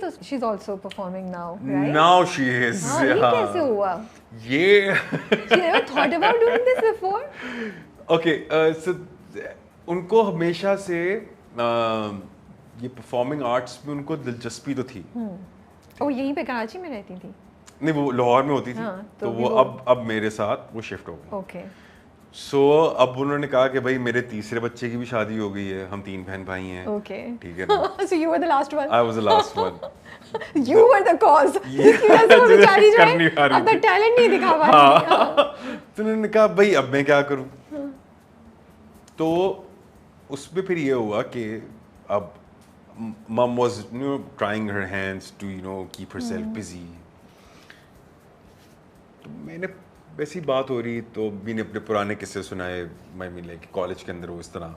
تو she's also performing now, right? Now she is. یہ کیسے ہوا؟ یہ She never thought about doing this before? Okay so ان کو ہمیشہ سے یہ پرفارمنگ آرٹس میں ان کو دلچسپی تو تھی. وہ یہیں پہ کراچی میں رہتی تھی؟ نہیں وہ لاہور میں ہوتی تھی, تو وہ اب میرے ساتھ وہ شفٹ ہو گئی. اوکے. سو اب انہوں نے کہا کہ بھائی میرے تیسرے بچے کی بھی شادی ہو گئی ہے, ہم 3 بہن بھائی ہیں. اوکے. ٹھیک ہے نا. So you were the last one? I was the last one. You were the cause. اس کی وجہ سے وہ بیچاری جو ہے اپنا ٹیلنٹ نہیں دکھا پا رہی. تو انہوں نے کہا بھائی اب میں کیا کروں. تو اس میں پھر یہ ہوا کہ اب mom was trying her hands to keep herself busy. تو میں نے ویسی بات ہو رہی تو بھی نے اپنے پرانے قصے سنائے. میں لائک کالج کے اندر وہ اس طرح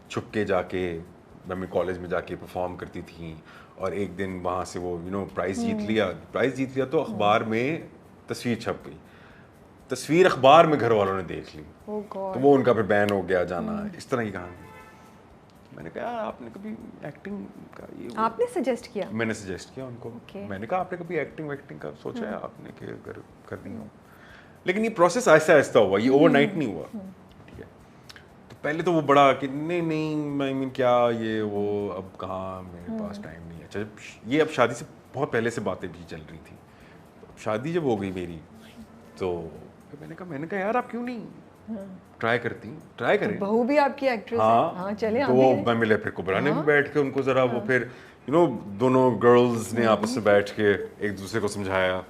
چھپ کے جا کے میں کالج میں جا کے پرفارم کرتی تھیں, اور ایک دن وہاں سے وہ پرائز جیت لیا تو اخبار میں تصویر چھپ گئی. تصویر اخبار میں گھر والوں نے دیکھ لی, تو وہ ان کا پھر بین ہو گیا جانا. اس طرح کی کہانی. میں نے کہا آپ نے کبھی ایکٹنگ کا یہ آپ نے سجیسٹ کیا؟ میں نے سجیسٹ کیا ان کو. میں نے کہا آپ نے کبھی ایکٹنگ ویکٹنگ کا سوچا ہے آپ نے کہ اگر کرنی ہو. لیکن یہ پروسیس آہستہ آہستہ ہوا, یہ اوور نائٹ نہیں ہوا. ٹھیک ہے. تو پہلے تو وہ بڑا کہ نہیں آئی مین کیا یہ وہ, اب کہاں میرے پاس ٹائم نہیں ہے. اچھا یہ اب شادی سے بہت پہلے سے باتیں بھی چل رہی تھیں. شادی جب ہو گئی میری تو میں نے کہا یار آپ کیوں نہیں ٹرائی کریں. بہو بھی آپ کی ایکٹریس ہے. ہاں چلیں. تو وہ میں ملے پھر کبرا نے بھی بیٹھ کے ان کو ذرا وہ پھر دونوں گرلز نے آپس میں بیٹھ کے ایک دوسرے کو سمجھایا.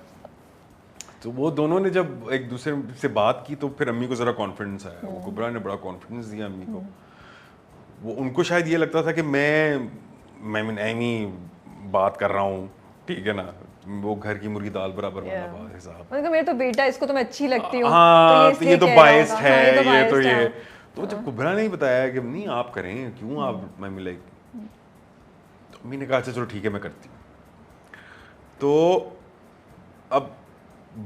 تو وہ دونوں نے جب ایک دوسرے سے بات کی تو پھر امی کو ذرا کانفیڈنس آیا. وہ کبرا نے بڑا کانفیڈنس دیا امی کو. وہ ان کو شاید یہ لگتا تھا کہ میں ایمی بات کر رہا ہوں. ٹھیک ہے نا. وہ گھر کی مرغی دال برابر والا حساب. میرا تو بیٹا اس کو تو میں اچھی لگتی ہوں. ہاں تو یہ تو بائسڈ ہے, یہ تو یہ. تو جب کبرا نے بتایا کہ نہیں آپ کریں, کیوں آپ, میں لائک, تو امی نے کہا اچھا چلو ٹھیک ہے میں کرتی ہوں. تو اب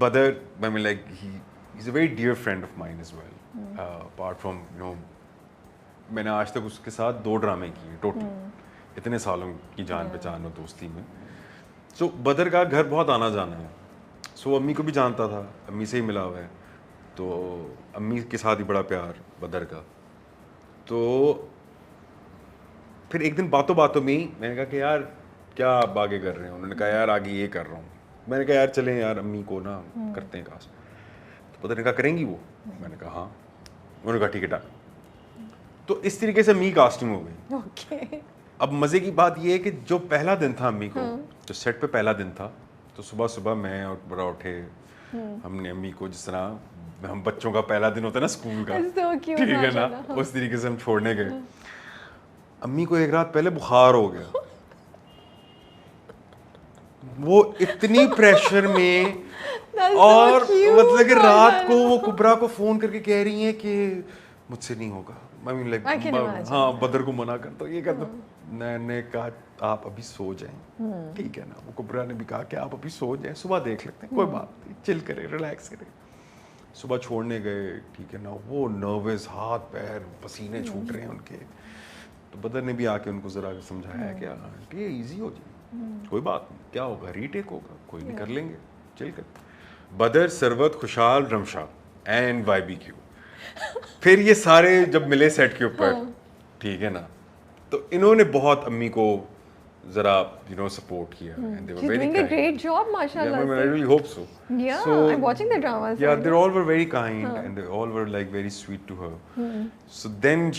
بدر میں like he is a very dear friend of mine as well. Apart from میں نے آج تک اس کے ساتھ 2 ڈرامے کیے ٹوٹل اتنے سالوں کی جان پہچان اور دوستی میں. سو بدر کا گھر بہت آنا جانا ہے. سو امی کو بھی جانتا تھا, امی سے ہی ملا ہوا ہے, تو امی کے ساتھ ہی بڑا پیار بدر کا. تو پھر ایک دن باتوں میں میں نے کہا کہ یار کیا آپ آگے کر رہے ہیں. انہوں نے کہا یار آگے یہ کر رہا ہوں. میں نے کہا یار چلیں یار امی کو نا کرتے ہیں کاسٹ. تو بدر نے کہا کریں گی وہ. میں نے کہا ہاں. انہوں نے کہا ٹھیک ہے ڈن. تو اس طریقے سے امی کاسٹنگ ہو گئی. اب مزے کی بات یہ ہے کہ جو پہلا دن تھا امی کو, جو سیٹ پہ پہلا دن تھا, تو صبح میں اور بڑا اٹھے, ہم نے امی کو جس طرح ہم بچوں کا پہلا دن ہوتا ہے نا اسکول کا, ٹھیک ہے نا, اس طریقے سے ہم چھوڑنے گئے. امی کو ایک رات پہلے بخار ہو گیا. وہ اتنی پریشر میں, اور مطلب کہ رات کو وہ کبرا کو فون کر کے کہہ رہی ہیں کہ مجھ سے نہیں ہوگا. ہاں بدر کو منع کرتا ہوں. یہ کہتا, میں نے کہا آپ ابھی سو جائیں. ٹھیک ہے نا. وہ کبرا نے بھی کہا کہ آپ ابھی سو جائیں, صبح دیکھ لیتے ہیں, کوئی بات نہیں, چل کرے, ریلیکس کرے. صبح چھوڑنے گئے. ٹھیک ہے نا. وہ نروس, ہاتھ پیر پسینے چھوٹ رہے ہیں ان کے. تو بدر نے بھی آ کے ان کو ذرا سمجھایا کہ یہ ایزی ہو جائے, کوئی بات نہیں, کیا ہوگا, ری ٹیک ہوگا, کوئی نہیں, کر لیں گے, چل کر. Badar, Sarwat, Khushhal, Rimsha and Y B Q. پھر یہ سارے جب ملے سیٹ کے اوپر, ٹھیک ہے نا, تو انہوں نے بہت امی کو ذرا سپورٹ کیا. And they were very kind. Doing a great job, mashallah. I really hope so. Yeah, So, I'm watching the dramas. Yeah, they all were very kind and they all were like very sweet to her. So then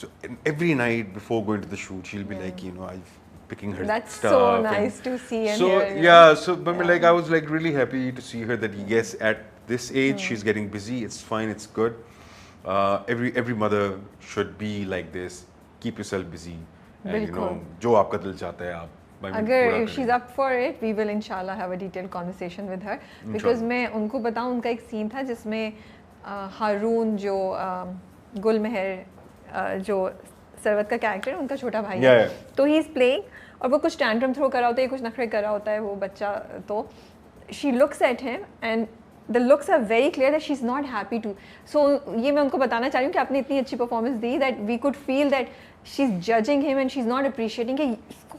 So every night before going to the shoot, she'll be like, I'm picking her That's stuff. so nice to see and So hear. yeah, so but like I was like really happy to see her that yes, at this age she's getting busy. It's fine, it's good. Every mother should be like this. Keep yourself busy. And جو آپ کا دل چاہتا ہے آپ اگر if she's up for it, we will inshallah have a detailed conversation with her. Because میں ان کو بتاؤں, ان کا ایک سین تھا جس میں ہارون جو گل مہر جو سروت کا کیریکٹر ہے, ان کا چھوٹا بھائی ہے, تو ہی از پلئنگ, اور وہ کچھ ٹینٹرم تھرو کر رہا ہوتا ہے, کچھ نخرے کر رہا ہوتا ہے وہ بچہ. تو she looks at him and the looks are very clear that she's not happy to. So یہ میں ان کو بتانا چاہ رہی ہوں کہ آپ نے اتنی اچھی performance the that we could feel that she's judging him and she's not appreciating کہ اس کو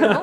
you know.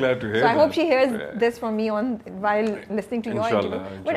glad to hear So I hope that. she hears this from me on while listening to your interview. But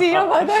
see your mother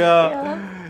Yeah.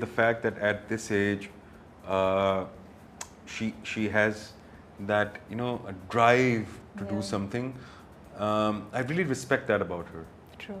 the fact that at this age she has that, you know, a drive to do something. I really respect that about her. True.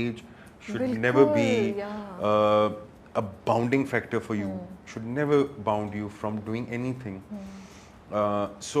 Age should never be a bounding factor for you. Should never bound you from doing anything. So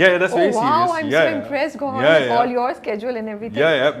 Yeah, that's very serious. Wow, I'm so impressed. Go on, all your schedule and everything. Yeah.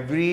every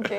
Okay.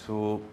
So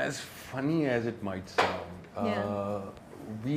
as funny as it might sound, we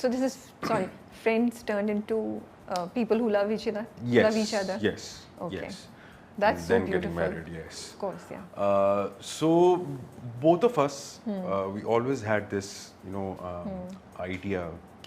So this is friends turned into people who love each other. Yes. Okay. Yes. That's so then beautiful. getting married, yes. Of course, yeah. So both of us, we always had this, idea